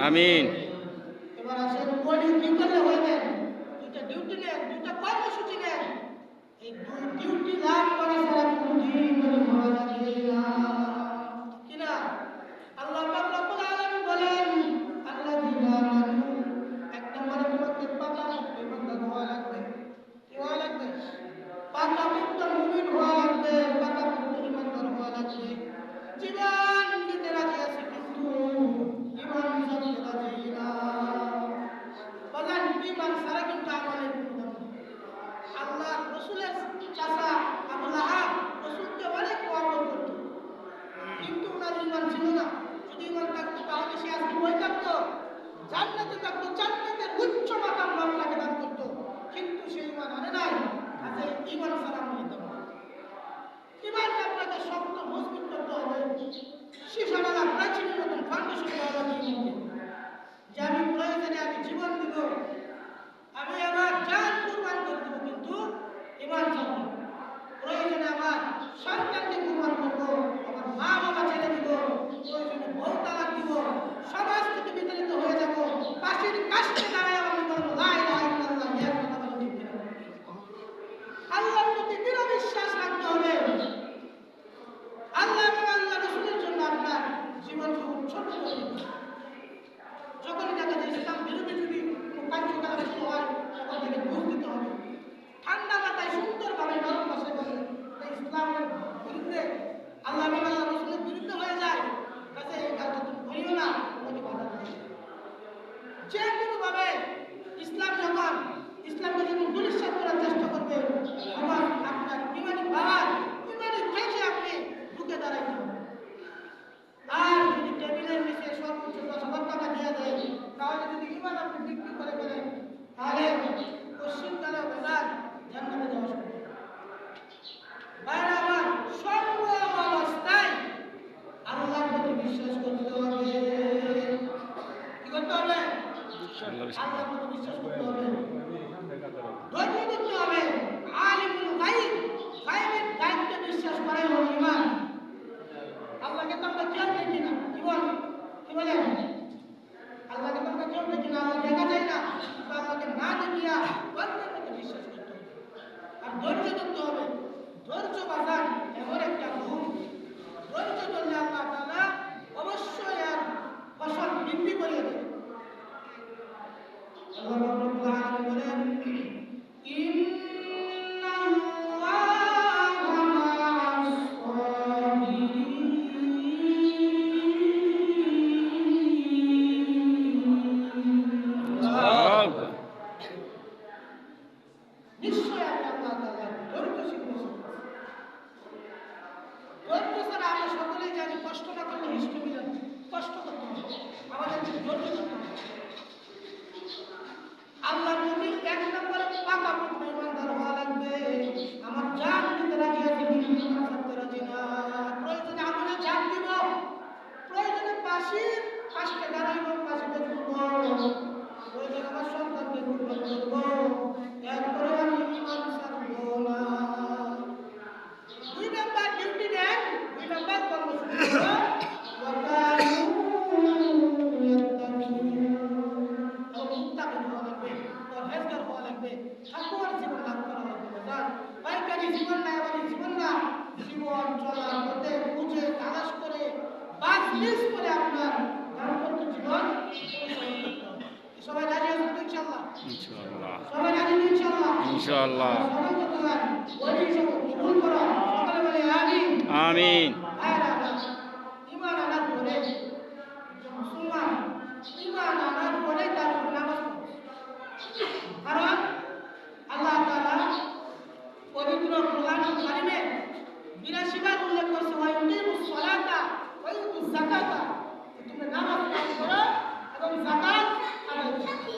আমিন। এবার আসেন বডি কি করলে হবে? দুইটা ডিউটি নেন, দুইটা কর্মসূচি নেন। এই দুই ডিউটি লাভ করা ছাড়া কোনদিন হওয়া যাবে না। কি না? আল্লাহ পাক রব্বুল আলামিন বলেন, আল্লাযীনা আমানু, এক নম্বরে তোমাকে পাকা মুমিন বান্দা হওয়া লাগবে। কি হওয়া লাগবে? পাকা মুমিন হওয়া লাগবে, পাকা মুমিন বান্দা হওয়া লাগবে। জীবন দিতে রাজি আছে কিন্তু ইমান ছাড়তে রাজি না। বলেন ইমান ছাড়া কিন্তু আমাদের কোনো দাম নেই। আল্লাহ রাসূলের চাচা আবু লাহাব রাসূলকে অনেক মহব্বত করত, কিন্তু ওনার ইমান ছিল না। যদি ইমান থাকতো তাহলে সে আজকে বই থাকতো, জান্নাতে থাকতো, জান্নাতের উচ্চ মাকাম আল্লাহকে দান করতো। কিন্তু সেই ইমান আনে নাই। আচ্ছা, ইমান ছাড়া আমাদের দাম নেই। ইমান আপনাকে শক্ত মজবুত করতে হবে। শিশাডালা প্রাচীনের মতন ফাউন্ডেশন দেওয়া হবে যে আমি প্রয়োজনে আমি জীবন দিব, আমি আমার জান কুরবান করে দেবো, কিন্তু ইমান ছাড়ব। প্রয়োজনে আমার সন্তানকে কুরবান করবো, আমার মা বাবা ছেড়ে দিব, প্রয়োজনে বউ তালাক দিব, সমাজ থেকে বিতাড়িত হয়ে যাবো, পাশের কাছে দাঁড়ায় আমি বলবো লা ইলাহা ইল্লাল্লাহ, এর কথা বলে ঠিক কিনা? আল্লাহর প্রতি দৃঢ় বিশ্বাস রাখতে হবে। আল্লাহ এবং আল্লাহ রাসূলের জন্য আপনার জীবনকে উৎসর্গ করে দিতে হবে। যখনই দেখা যায় ইসলাম বিরোধী যদি কোনো কার্যকলাপ শুরু হয়, তখন তাকে ঘুষ দিতে হবে। ঠান্ডা মাথায় সুন্দরভাবে নরম ভাষায় বলে ইসলামের বিরুদ্ধে, আল্লাহ এবং আল্লাহ রাসূলের বিরুদ্ধে হয়ে যায়, কাছে এই কাজটা তুমি করিও না, তোমাকে বাধা দেবে। যে কোনোভাবে ইসলামকে যখন দুলিশ্বাস করার চেষ্টা করবে, তখন আপনার ইমানি পাওয়ার, ইমানি দেশে আপনি ঢুকে দাঁড়াইতে হবে। আর যদি টেবিলের নিচে সর্বোচ্চ 10,000 টাকা দিয়ে দেয়, তাহলে যদি ইমান আপনি বিক্রি করে ফেলেন, তাহলে পশ্চিমকালে বেজার জান্নাতে যাওয়া সম্ভব। বাইরে আমার সর্ব অবস্থায় আল্লাহর প্রতি বিশ্বাস করতে হবে। কি করতে হবে? আল্লাহর প্রতি বিশ্বাস করতে হবে, ধৈর্য ধরতে হবে। আলিমুল গায়ব, গায়বের দায়িত্বে বিশ্বাস করাই হলো ঈমান। আল্লাহকে তো আমরা কেউ দেখি না, কি বলেন? আল্লাহকে তো আমরা কেউ দেখি না, আল্লাহ দেখা যায় না, কিন্তু আল্লাহকে না দেখিয়া বান্দার প্রতি বিশ্বাস করতে হবে। আর ধৈর্য ধরতে হবে। ধৈর্য বাজার এমন একটা গুণ, ধৈর্য ধরলে আল্লাহ তাআলা অবশ্যই আর ফসল বৃদ্ধি করে দেয়। আল্লাহ রাব্বুল আলামিন বলেন, নিশ্চয় আমি আল্লাহ তাআলা ধৈর্যশীল রসুল। ধৈর্য ছাড়া আমরা সকলেই জানি কষ্ট না করলে হিষ্ট মিলে কষ্ট করতে হবে, আমাদেরকে ধৈর্য ধরতে হবে। আল্লাহর নবী এক নম্বরে পাকা মুমিন ইমানদার হওয়া লাগবে। আমার জান দিতে রাজি আছে মাসির পাশে দাঁড়াইব, পাশে দেখব, ওই যে আমার সন্তানকে কুরবান করব, এরপরে আমি ঈমান ছাড়বো না। 2 নাম্বার ডিউটি নেন, 2 নাম্বার কর্মসূচি হলো ওয়াকানু মুত্তাকিন হওয়া লাগবে, পরহেজগার হওয়া লাগবে, তাকওয়ার জীবন লাভ করা লাগবে। বাইকারি জীবন না, এবারে জীবন না, জীবন চলার পথে খুঁজে তালাশ করে বাস মিস করে আপনার দাম্পত্য জীবন পরিচালনা করতে হবে। সবাই রাজি আছেন তো ইনশাআল্লাহ? ইনশাআল্লাহ। সবাই রাজি তো ইনশাআল্লাহ? ইনশাআল্লাহ। সবাই করতে পারেন, ওই হিসাবে কবুল করো, সকলে বলে আমিন। আমিন। ভাইরা আমার, ঈমান আনার পরে মুসলমান ঈমান আনার পরে তারপর নামাজ পড়ে। কারণ আল্লাহ তাআলা পবিত্র কোরআনুল কারীমে ৮২ বার উল্লেখ করছে, ওয়া ইউকিমুস সালাতা ওয়া ইউতুজ যাকাতা, তোমরা নামাজ আদায় করো এবং যাকাত আদায় করো।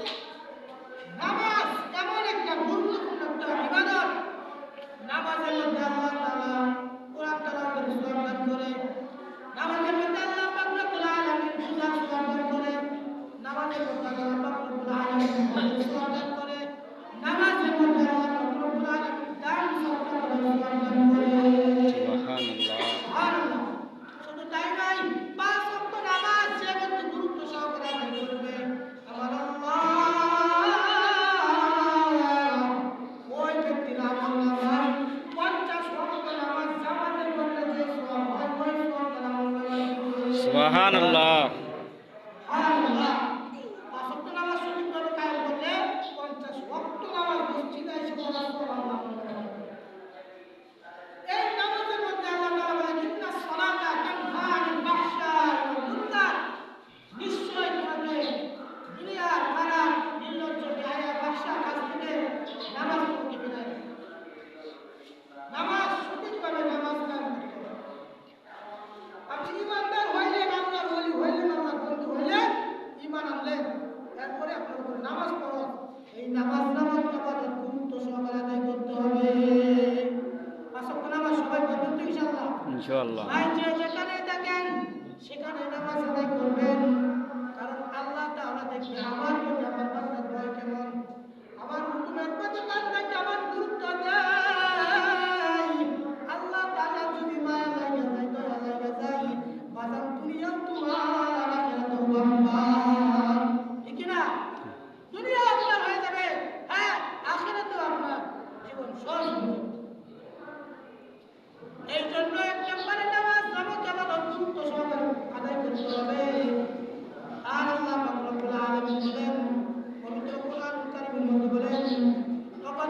নামাজ এমন একটা গুরুত্বপূর্ণ একটা ইবাদত, নামাজের মধ্যে আল্লাহ তাআলা কোরআন তেলাওয়াতের সওয়াব দান করে, নামাজের মধ্যে আল্লাহ পাক রব্বুল আলামিন পূজার সওয়াব দান করে, নামাজের মধ্যে আল্লাহ পাক রব্বুল আলামিন হজের সওয়াব দান করে, নামাজের মধ্যে আল্লাহ পাক রব্বুল আলামিন দান সদকা করার সওয়াব দান করে। সুবহানাল্লাহ। সুবহানাল্লাহ। শুধু তাই নয়, 5 ওয়াক্ত নামাজ যে ব্যক্তি গুরুত্ব সহকারে আদায় করবে, আমার আল্লাহ ওই ব্যক্তির আমলনামায় 50 ওয়াক্ত নামাজ জামাতের মধ্যে যে সওয়াব হয়, ওই সওয়াবটা আমলনামায় লিখে। সুবহানাল্লাহ। সুবহানাল্লাহ। 5 ওয়াক্ত নামাজ সঠিকভাবে কায়েম করলে 50 ওয়াক্ত নামাজ মসজিদে এসে পড়ার সওয়াব আল্লাহ আপনাকে দান করবে। এই নামাজের মধ্যে আল্লাহ তাআলা বলেন, ইন্নাস সালাতা তানহা আনিল ফাহশাই ওয়াল মুনকার, নিশ্চয় তোমাকে দুনিয়ার খারাপ নির্লজ্জ বেহায়া ফাহশা কাজ থেকে নামাজ তোমাকে বিরত রাখবে। নামাজ সঠিকভাবে নামাজ কায়েম করতে হবে। আপনি ইমানদার হইলেন, আল্লাহর ওলি হইলেন, আল্লাহর বন্ধু হইলেন, ঈমান আনলেন, এরপরে আপনার উপরে নামাজ পড়ো। এই নামাজ ইবাদত গুরুত্ব সহকারে আদায় করতে হবে। 5 ওয়াক্ত নামাজ সবাই পড়বেন তো ইনশাআল্লাহ? ইনশাআল্লাহ। ভাই যে যেখানে থাকেন সেখানে নামাজ আদায় করবেন, কারণ আল্লাহ তাআলা দেখবে আমার প্রতি আমার বান্দার ভয় কেমন, আমার হুকুমের প্রতি বান্দাকে আমার গুরুত্ব দেয়। আল্লাহ তাআলা যদি মায়া লাগে যায়, দয়া লাগে যায়, বাজান দুনিয়াও তোমার, আখিরাতেও আমার। ঠিক কি না? দুনিয়া আপনার হয়ে যাবে, হ্যাঁ, আখিরাতেও আপনার জীবন সহজ হয়ে যাবে। এই জন্য 1 নম্বরে নামাজ জামাত গুরুত্ব সহকারে আদায় করতে হবে। আর আল্লাহ পাক রব্বুল আলামিন বলেন, পবিত্র কোরআনুল কারীমের মধ্যে বলেন, তখন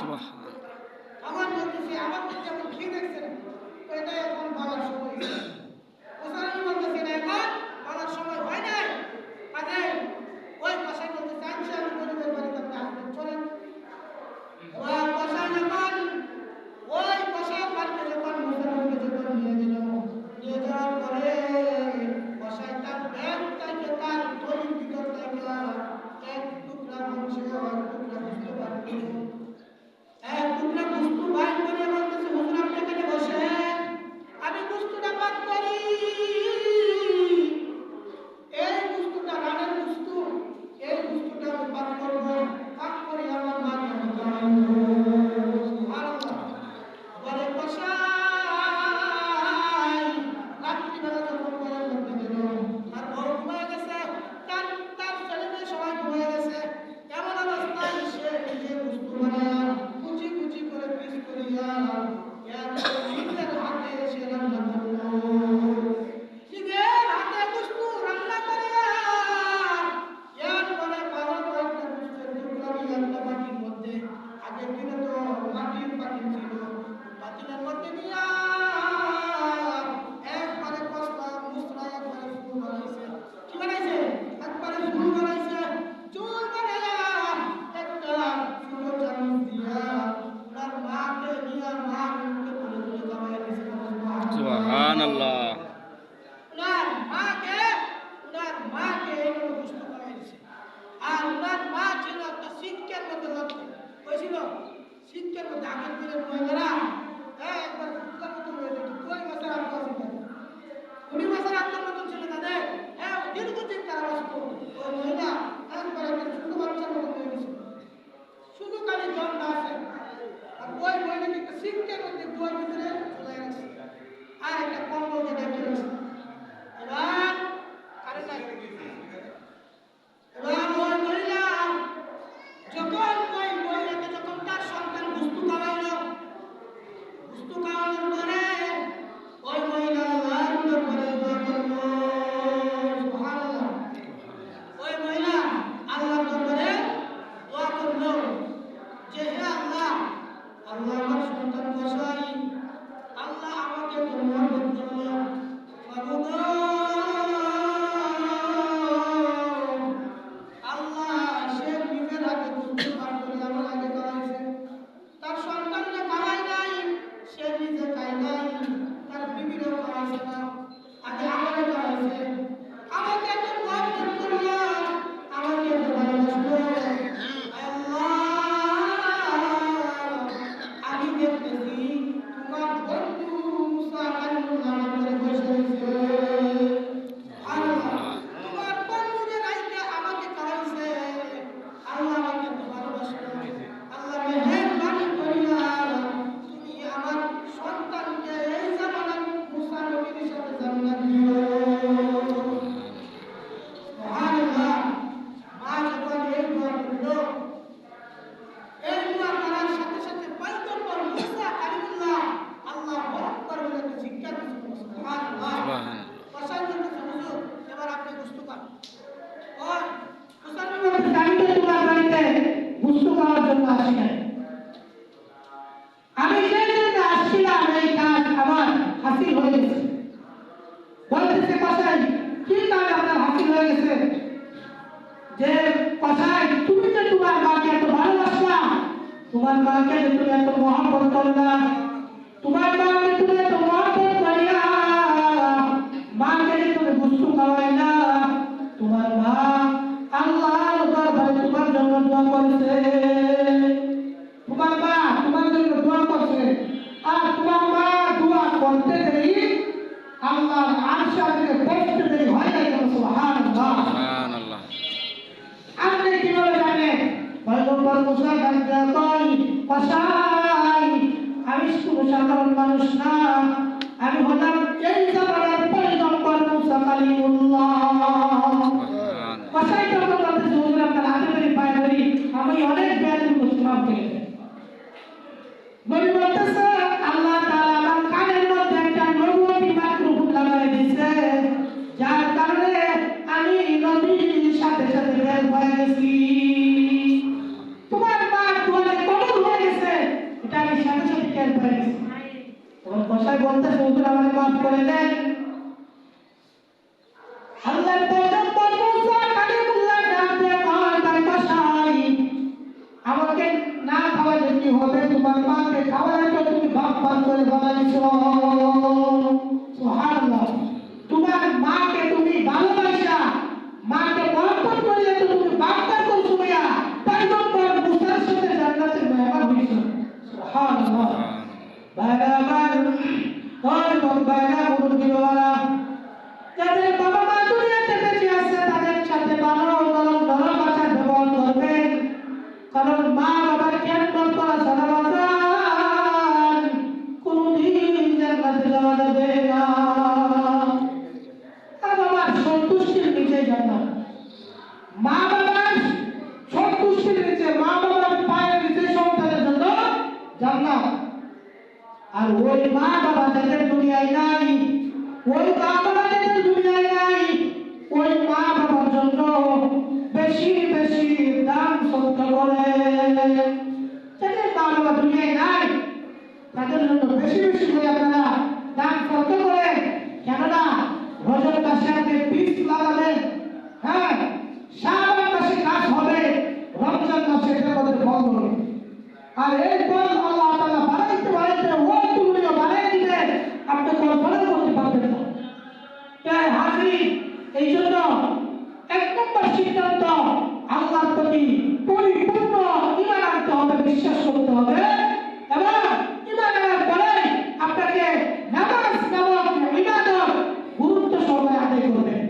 আমার বলতেছে আমার মধ্যে এখন কি দেখছেন এটাই এখন বলার সময় ওসানি বলতেছে না এখন বলার সময় হয় নাই আরে ওই কসাই বলতে চাচ্ছি আমি গরিবের বাড়িতে আপনি আসবেন চলেন ওই কসাই যখন ওই কসাই বাড়িতে যখন মুসলমানকে যখন নিয়ে যাওয়ার পরে কসাই তার ব্যাগ থেকে তার দলিল ভিতর থেকে এক টুকরা মাংস আর টুকরা বুঝতে পারবে এক টুকরা বস্তু বাইর করে বলতেছে হুজুর আপনি এখানে বসেন আমি বস্তুটা পাক করি এই বস্তুটা রানের বস্তু এই বস্তুটা আমি পাক করব পাক করে আমার মাকে আমি খাওয়াবো সুবহানাল্লাহ বলে কসাই রাত্রিবেলা যখন বলার মধ্যে গেল আর বড় ঘুমায় গেছে তার তার ছেলে সবাই ঘুমায় গেছে এমন অবস্থায় সে নিজে বস্তু বানায় কুচি কুচি করে পিস করিয়া নিজের হাতে সে রান্না করলো নিজের হাতে বস্তু রান্না করিয়া এরপরে বড় কয়েকটা বস্তুর টুকরা নিয়ে একটা বাটির মধ্যে আগের দিনে তো মাটির পাতিল ছিল পাতিলের মধ্যে নিয়া একবারে কষলা মুসলা একবারে ফুল বানাইছে কি বানাইছে একবারে ফুল বানাইছে চুল বানাইয়া একটা ছোট চামচ দিয়া ওনার মাকে নিয়ে মা মুখে তুলে তুলে খাওয়াই দিয়েছে সুবহানাল্লাহ। ওনার মাকে এইভাবে দুষ্ট খাওয়াই দিয়েছে আর ওনার মা ছিল একটা সিটকের মধ্যে লক্ষ্য হয়েছিল সিটকের মধ্যে আগের দিনের মহিলারা একবার ফুটকার মতো হয়ে যেত কই মাসের আত্মা ছিল উনি মাসের আত্মার মতন ছিল তাদের দীর্ঘদিন তারা বাঁচত ওই মহিলা একবার একটা ছোট বাচ্চার মতো হয়ে গেছিল শুধু খালি জলটা আছে আর ওই মহিলাকে একটা সিটকের মধ্যে দুয়ার ভিতরে চলে গেছে আর একটা কম্বলকে ডেকে গেছে এবার কারেন্ট নাই এবার ওই মহিলা যখন ওই মহিলাকে যখন তার সন্তান বস্তু খাওয়াইলো বস্তু খাওয়ানোর পরে ওই মহিলা আল্লাহর উপরে দোয়া করলো সুবহানাল্লাহ ওই মহিলা আল্লাহর উপরে দোয়া করলো যে হে আল্লাহ আল্লাহ আমার সন্তান কসাই আল্লাহ আমাকে তোমার করলো মাবুদ আল্লাহ সে নিজের হাতে বস্তু পার করে আমার আগে খাওয়াইছে তার সন্তানকে খাওয়াই নাই সে নিজে খায় নাই তার বিবিরও খাওয়াইছে না আগে আমাকে খাওয়াইছে আমাকে এত মহব্বত করলো আমাকে এত ভালোবাসলো আল্লাহ আমি দেখতেছি তোমার বন্ধু মুসা কালিমুল্লাহ করে বসে রয়েছে আল্লাহ তোমার বন্ধুদের রাইতে আমাকে খাওয়াইছে আল্লাহ আমাকে এত ভালোবাসলো আল্লাহ মেহেরবানি করিয়া তুমি আমার সন্তানকে এই জামানার মুসা নবীর সাথে জান্নাত দিও সুবহানাল্লাহ মা যখন এই দোয়া করলো এই দোয়া করার সাথে সাথে পয়গম্বর মুসা কালিমুল্লাহ আল্লাহু আকবার বলে একটা জিজ্ঞাসা করলো সুবহানাল্লাহ কসাই বলতেছে হুজুর এবার আপনি বস্তু খান ওই মুসলমান বলতেছে আমি তো তোমার বাড়িতে বস্তু খাওয়ার জন্য আসি নাই আমি যে জন্য আসছিলাম এই কাজ আমার হাসিল হয়ে গেছে বলতেছে কসাই কি কাজ আপনার হাসিল হয়ে গেছে যে কসাই তুমি যে তোমার মাকে এত ভালোবাসলা তোমার মাকে যে তুমি এত মহব্বত করলা তোমার মাকে তুমি এত মহব্বত করিয়া মাকে যে তুমি বস্তু খাওয়াইলা তোমার মা আল্লাহর দরবারে তোমার জন্য দোয়া করছে তোমার মা তোমার জন্য দোয়া করছে আর তোমার মা দোয়া করতে দেরি আল্লাহর আরশ থেকে পৌঁছতে দেরি হয় না কেন সুবহানাল্লাহ সুবহানাল্লাহ। আপনি কিভাবে জানেন পয়গম্বর মুসা ডাকতে কই কসাই আমি শুধু সাধারণ মানুষ না আমি হলাম এই জামানার পয়গম্বর মুসা কালিমুল্লাহ কসাই যখন বলতে হুজুর আপনার হাতে ধরে পায়ে ধরি আমি অনেক বেয়াদবি করছি মাফ করে দেন নবী বলতেছে আল্লাহ তাআলা আমার কানের মধ্যে একটা নবুয়তি মাইক্রোফোন লাগাই দিয়েছে যার কারণে আমি নবীর সাথে সাথে বের হয়ে গেছি তোমার মা তোমার কবুল হয়ে গেছে কসাই বলতেছে হুজুর আমাকে মাফ করে দেন। আল্লাহর পয়গম্বর মুসা কালিমুল্লাহ ডাক দিয়ে কয় তার কসাই আমাকে না খাওয়ালে কি হবে, তোমার মাকে খাওয়ালে তো তুমি বাপ বাপ করে বানাইছো। সুবহানাল্লাহ, তোমার মাকে তুমি ভালোবাসা মাকে মহব্বত করিলে তো তুমি বাপ বাপ করছো মিয়া, পয়গম্বর মুসার সাথে জান্নাতের মেহমান হইছো। সুবহানাল্লাহ। বাইরে আমার ওই বাইরে মুরগিওয়ালা যাদের বাবা মা দুনিয়াতে বেঁচে আছে তাদের সাথে ভালো নরম নরম ভাষা ব্যবহার করবেন, কারণ মা বাবার খেদমত করা ছাড়া বাঁচান কোনদিন জান্নাতে যাওয়া যাবে না। আর বাবার সন্তুষ্টির নিচে জান্নাত, মা বাবার সন্তুষ্টির নিচে, মা বাবার পায়ের নিচে সন্তানের জন্য জান্নাত। আর ওই মা বাবা যাদের দুনিয়ায় নাই, ওই মা বাবা যাদের দুনিয়ায় নাই, ওই মা বাবার জন্য বেশি বেশি দান সৎকার করে। যাদের মা বাবা দুনিয়ায় নাই তাদের জন্য বেশি বেশি করে আপনারা দান সৎকার করেন। কেননা রজব মাসে আপনি বীজ লাগাবেন, হ্যাঁ শাবান মাসে গাছ হবে, রমজান মাসে এটার মধ্যে ফল ধরবে। আর এরপর আল্লাহ তাআলা বাড়াইতে বাড়াইতে ওই তুলনীয় বাড়াই দিলে আপনি কল্পনা করতে পারবেন না। তাই হাজির এই জন্য এক নম্বর সিদ্ধান্ত আল্লাহর প্রতি পরিপূর্ণ ঈমান আনতে হবে, বিশ্বাস করতে হবে এবং ঈমান আনার পরে আপনাকে নামাজ নামক ইবাদত গুরুত্ব সহকারে আদায় করবেন।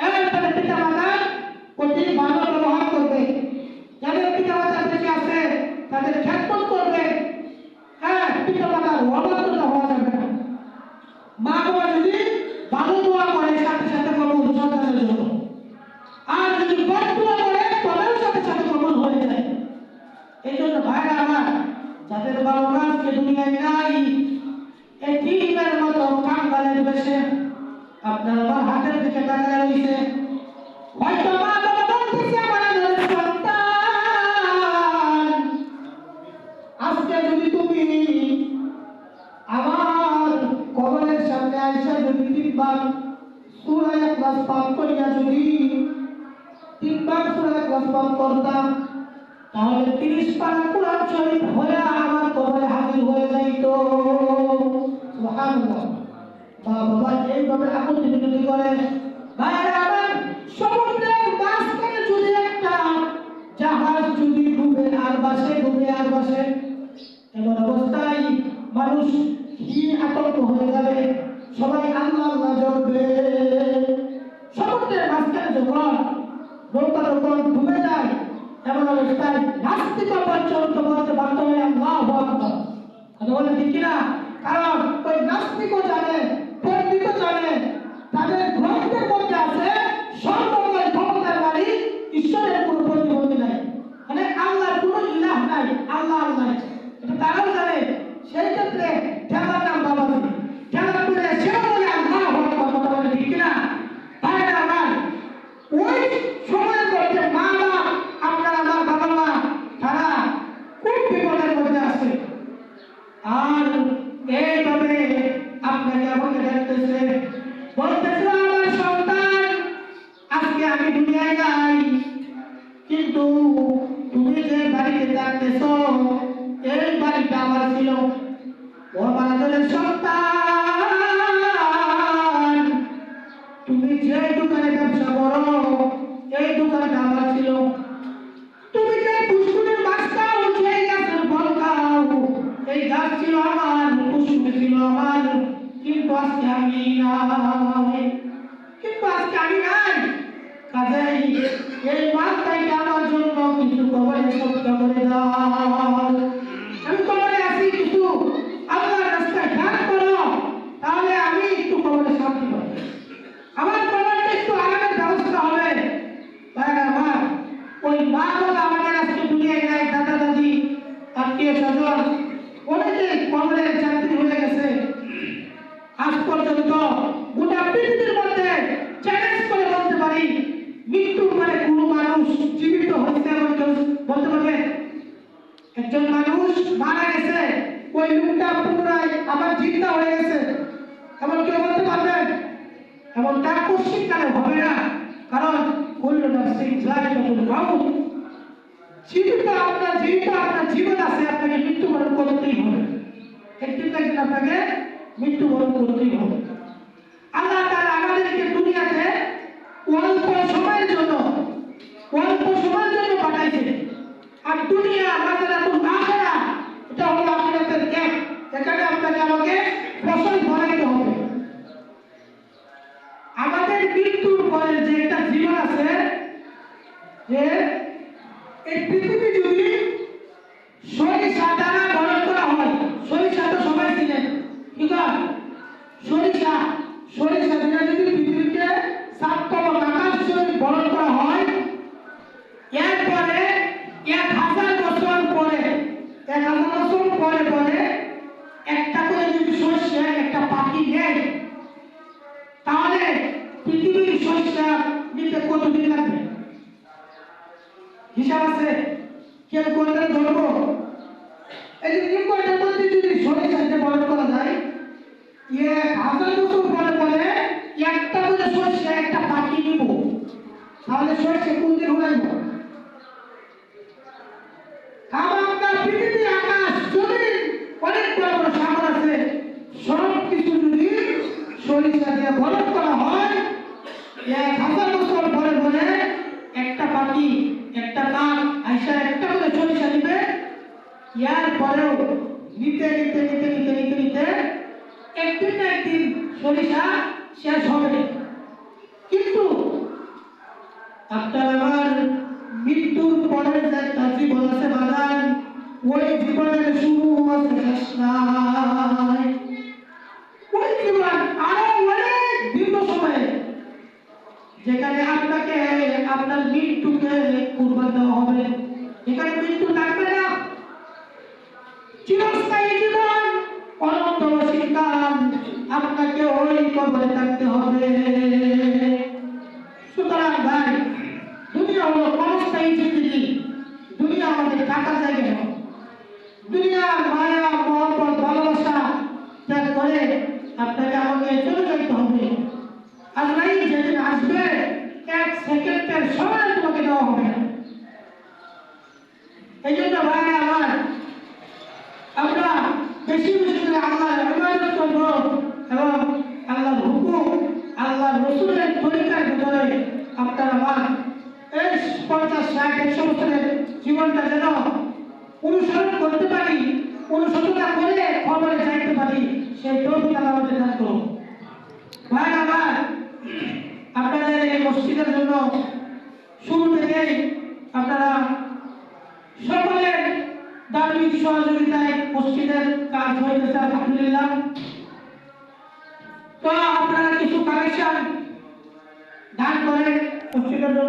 এরপরে পিতা মাতার প্রতি ভালো ব্যবহার করবে, যাদের পিতা মাতা বেঁচে আছে তাদের খেদমত করবে। হ্যাঁ, পিতা মাতার অবাধ্যতা হওয়া যাবে না। মা বাবা যদি ভালো দোয়া করে সাথে সাথে কবুল সন্তানের জন্য, আর যদি বদ দোয়া করে তবেও সাথে সাথে কবুল হয়ে যায়। এই জন্য ভাইরা আমার, যাদের বাবা মা আজকে দুনিয়ায় নাই, এই দিনের মতো কাঙ্গালের বেশে আপনার আমার হাতের দিকে তাকায় রয়েছে। হয়তো মা বাবা বলতেছে আমার সন্তান, আজকে যদি তুমি আমার কবরের সামনে আইসা যদি তিনবার সূরা ইখলাস পাঠ করিয়া যদি তিনবার সূরা ইখলাস পাঠ করতাম, তাহলে 30 পারা কোরআন শরীফ হয়ে আমার কবরে হাজির হয়ে যাইত। সুবহানাল্লাহ। বাবা এইভাবে আপত্তি বিনতি করে। ভাইরা আমার, সমুদ্রের মাঝখানে যদি একটা জাহাজ যদি ডুবে আর বাসে, ডুবে আর বাসে, এমন অবস্থায় মানুষ কি আতঙ্ক হয়ে যাবে, সবাই আল্লাহ আল্লাহ জপবে। সমুদ্রের মাঝখানে যখন নৌকা যখন ডুবে যায়, এমন অবস্থায় নাস্তিক পর্যন্ত বলতে বাধ্য হয়ে আল্লাহু আকবার। কথা বলে ঠিক কিনা? কারণ ওই নাস্তিকও জানে, পণ্ডিতও জানে, তাদের গ্রন্থের মধ্যে আছে সর্বময় ক্ষমতার মালিক ঈশ্বরের কোনো প্রতিবন্ধী নাই, মানে আল্লাহর কোনো ইলাহ নাই, আল্লাহ নাই, এটা তারাও জানে। সেই ক্ষেত্রে খেলার নাম বাবা খেলা করে সেও বলে আল্লাহু আকবার। কথা বলে ঠিক কিনা? ভাইরা আমার, ওই সময়ের মধ্যে মা বাবা, আপনার আমার বাবা মা, তারা খুব বিপদের মধ্যে আছে। আর এইভাবে আপনাকে আমাকে দেখতেছে, বলতেছে আমার সন্তান, আজকে আমি দুনিয়ায় নাই, কিন্তু তুমি যে বাড়িতে থাকতেছ এই বাড়িটা আমার ছিল। ও আমাদের সন্তান, তুমি যে দোকানে ব্যবসা করো এই দোকানটা আমার ছিল। তুমি যে পুষ্কুনির মাছ খাও, যে গাছের ফল খাও, এই গাছ ছিল আমার, পুষ্কুনি ছিল আমার, কিন্তু আজকে আমি নাই, কিন্তু আজকে আমি নাই। কাজেই এই মাছটাকে আমার জন্য কিছু কবরে সত্য করে দাও। আমি কবরে আছি, কিছু আল্লাহর রাস্তায় দান করো, তাহলে আমি একটু কবরে শান্তি পাবো, আমার কবরটা একটু আরামের ব্যবস্থা হবে। ভাইরা আমার, ওই মা বাবা আমাদের আজকে দুনিয়ায় নাই, দাদা দাদি আত্মীয় স্বজন অনেকে কবরের যাত্রী হয়ে গেছে। আজ পর্যন্ত গোটা পৃথিবীর মধ্যে চ্যালেঞ্জ করে বলতে পারি, মৃত্যুর পরে কোনো মানুষ জীবিত হয়েছে বলতে পারবে? একজন মানুষ মারা গেছে, ওই লোকটা পুনরায় আবার জিন্দা হয়ে গেছে, এমন কেউ বলতে পারবেন? এমনটা কোশ্চিনকালে হবে না, কারণ কুল্লু নাফসিন যায়িকাতুল মাউত। যেহেতু আপনার জীবন আছে, আপনাকে মৃত্যুবরণ করতেই হবে, একদিন না একদিন আপনাকে মৃত্যুবরণ করতেই হবে। আল্লাহ তাআলা আমাদেরকে দুনিয়াতে অল্প সময়ের জন্য পাঠাইছে। আর দুনিয়া মাযরাতুল আখিরা, এটা হলো আখিরাতের ক্যাম্প। এখানে আপনাকে আমাকে ফসল ফলাইতে হবে। আমাদের মৃত্যুর পরে যে একটা জীবন আছে, যে এই পৃথিবী যদি সরিষা দ্বারা বরণ করা হয়, সরিষা তো সবাই চিনেন, ঠিক আছে? সরিষা দ্বারা যদি পৃথিবীকে 7 তম আকাশ যদি বরণ করা হয়, এরপরে 1000 বছর পরে একটা করে যদি সরিষা একটা পাখি নেয়, তাহলে পৃথিবীর সরিষা নিতে কতদিন লাগবে? হিসাব আছে? কেউ করতে ধরবো? এই যে নিকটের মধ্যে যদি সরিষাকে বরণ করা যায়, 1000 বছর পরে একটা করে সরিষা একটা পাখি নিব, তাহলে সরিষা কোন দিন উড়াইব? আপনার পৃথিবী, আকাশ, জমিন, অনেক বড় বড় সাগর আছে, সব কিছু যদি সরিষা দিয়ে বরণ করা হয়, 1000 বছর পরে একটা পাখি, একটা কাক আইসা একটা করে সরিষা নিবে। ইয়ার পরেও নিতে একদিন না একদিন সরিষা শেষ হবে। কিন্তু আপনার আমার মৃত্যুর পরের যে একটা জীবন আছে বাজান, ওই জীবনের শুরু আছে শেষ নাই। ওই জীবন আরো অনেক দীর্ঘ সময়, যেখানে আপনাকে আপনার মৃত্যুকে কুরবান দেওয়া হবে। এখানে মৃত্যু থাকবে না, চিরস্থায়ী জীবন, অনন্ত অসীমকাল আপনাকে ওই কবরে থাকতে হবে। সুতরাং ভাই, দুনিয়া হলো অস্থায়ী জিন্দেগি, দুনিয়া আমাদের থাকার জায়গা নয়। দুনিয়ার মায়া মহব্বত ভালোবাসা ত্যাগ করে আপনাকে আমাকে চলে যেতে হবে। আজরাইল যেদিন আসবে, 1 সেকেন্ডের সময় তোমাকে দেওয়া হবে না। এই জন্য ভাই আমার, আমরা বেশি করে আল্লাহর ইবাদত করব এবং আল্লাহর হুকুম, আল্লাহর রাসূলের তরিকার ভিতরে আপনার আমার এই 50, 60, 100 বছরের জীবনটা যেন অনুসরণ করতে পারি, অনুশোচনা করে খবরে যাইতে পারি, সেই তৌফিক আল্লাহ আমাদের দান করুন। ভাই আমার, আপনাদের এই মসজিদের জন্য শুরু থেকেই আপনারা সকলের দার্মিক সহযোগিতায় মসজিদের কাজ হয়েছে আলহামদুলিল্লাহ। তো আপনারা কিছু কালেকশন দান করেন মসজিদের জন্য।